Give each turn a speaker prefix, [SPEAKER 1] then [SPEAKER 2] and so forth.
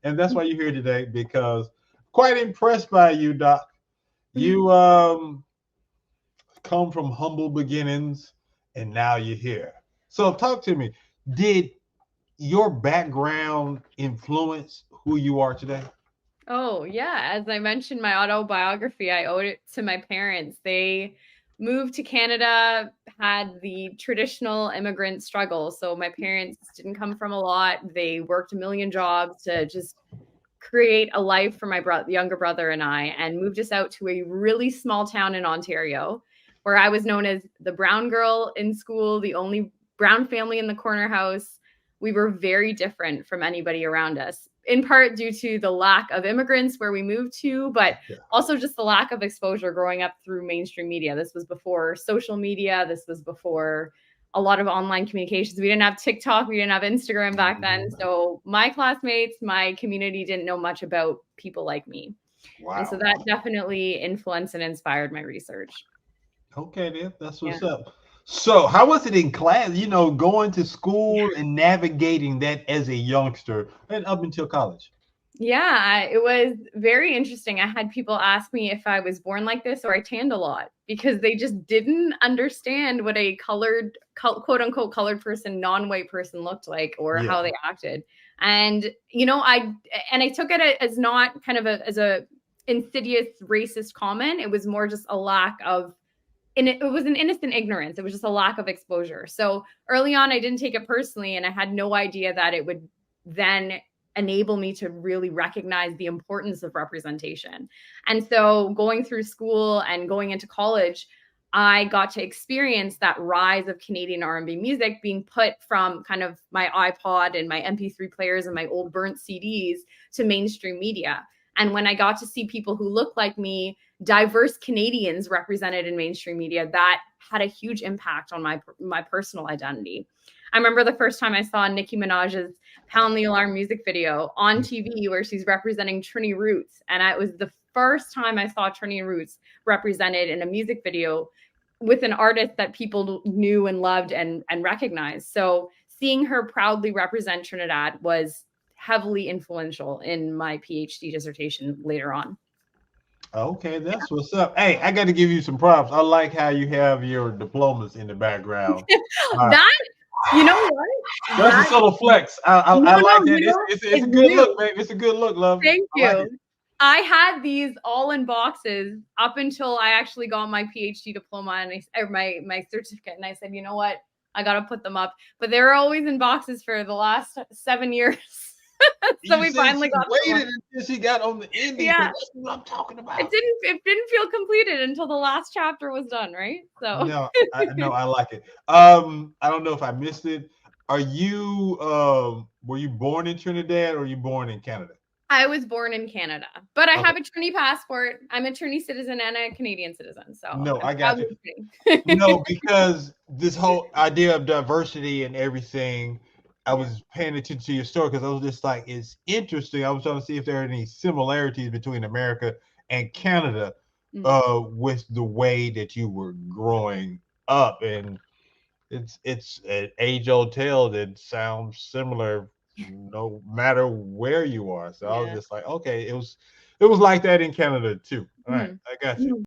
[SPEAKER 1] And that's why you're here today, because quite impressed by you, Doc. You come from humble beginnings, and now you're here. So talk to me. Did your background influence who you are today?
[SPEAKER 2] Oh, yeah. As I mentioned, my autobiography, I owed it to my parents. They moved to Canada, had the traditional immigrant struggle. So my parents didn't come from a lot. They worked a million jobs to just create a life for my younger brother and I, and moved us out to a really small town in Ontario, where I was known as the brown girl in school, the only brown family in the corner house. We were very different from anybody around us, in part due to the lack of immigrants where we moved to, but
[SPEAKER 1] Yeah.
[SPEAKER 2] also just the lack of exposure growing up through mainstream media. This was before social media. This was before a lot of online communications. We didn't have TikTok, we didn't have Instagram back then. So my classmates, my community didn't know much about people like me. And so
[SPEAKER 1] Wow.
[SPEAKER 2] that definitely influenced and inspired my research.
[SPEAKER 1] Okay, then that's
[SPEAKER 2] Yeah.
[SPEAKER 1] what's up. So, how was it in class? Going to school and navigating that as a youngster and up until college.
[SPEAKER 2] Yeah, it was very interesting. I had people ask me if I was born like this or I tanned a lot because they just didn't understand what a quote unquote colored person, non-white person looked like or
[SPEAKER 1] Yeah.
[SPEAKER 2] how they acted. And I took it as not kind of as a insidious racist comment. It was more just a lack of and it was an innocent ignorance. It was just a lack of exposure. So early on, I didn't take it personally, and I had no idea that it would then enable me to really recognize the importance of representation. And so going through school and going into college, I got to experience that rise of Canadian R&B music being put from kind of my iPod and my MP3 players and my old burnt CDs to mainstream media. And when I got to see people who looked like me, diverse Canadians represented in mainstream media, that had a huge impact on my personal identity. I remember the first time I saw Nicki Minaj's Pound the Alarm music video on TV where she's representing Trini Roots. And it was the first time I saw Trini Roots represented in a music video with an artist that people knew and loved and recognized. So seeing her proudly represent Trinidad was heavily influential in my PhD dissertation later on.
[SPEAKER 1] Okay, that's what's up. Hey, I got to give you some props. I like how you have your diplomas in the background. Uh,
[SPEAKER 2] That, you know what?
[SPEAKER 1] that's a
[SPEAKER 2] That,
[SPEAKER 1] subtle flex. I
[SPEAKER 2] no,
[SPEAKER 1] like
[SPEAKER 2] no,
[SPEAKER 1] that. It's
[SPEAKER 2] it's
[SPEAKER 1] a good look,
[SPEAKER 2] new.
[SPEAKER 1] babe. It's a good look, love.
[SPEAKER 2] Thank
[SPEAKER 1] I like
[SPEAKER 2] you.
[SPEAKER 1] it.
[SPEAKER 2] I had these all in boxes up until I actually got my PhD diploma and my certificate. And I said, you know what? I got to put them up. But they were always in boxes for the last 7 years. So
[SPEAKER 1] You
[SPEAKER 2] we
[SPEAKER 1] said
[SPEAKER 2] finally
[SPEAKER 1] she
[SPEAKER 2] got them up.
[SPEAKER 1] waited until she got on the ending, because
[SPEAKER 2] Yeah.
[SPEAKER 1] that's what I'm talking
[SPEAKER 2] It
[SPEAKER 1] about.
[SPEAKER 2] didn't feel completed until the last chapter was done, right? So
[SPEAKER 1] No, I like it. I don't know if I missed it. Are you were you born in Trinidad or were you born in Canada?
[SPEAKER 2] I was born in Canada, but I
[SPEAKER 1] Okay.
[SPEAKER 2] have a Trini passport. I'm a Trini citizen and a Canadian citizen, so
[SPEAKER 1] No,
[SPEAKER 2] I'm
[SPEAKER 1] I got you.
[SPEAKER 2] proudly Trini.
[SPEAKER 1] No, because this whole idea of diversity and everything, I
[SPEAKER 2] Yeah.
[SPEAKER 1] was paying attention to your story because I was just like, it's interesting. I was trying to see if there are any similarities between America and Canada
[SPEAKER 2] Mm.
[SPEAKER 1] with the way that you were growing up. And it's an age old tale that sounds similar no matter where you are. So I was
[SPEAKER 2] Yeah.
[SPEAKER 1] just like, okay, it was like that in Canada too. All right,
[SPEAKER 2] Mhm.
[SPEAKER 1] I got you.
[SPEAKER 2] Mhm.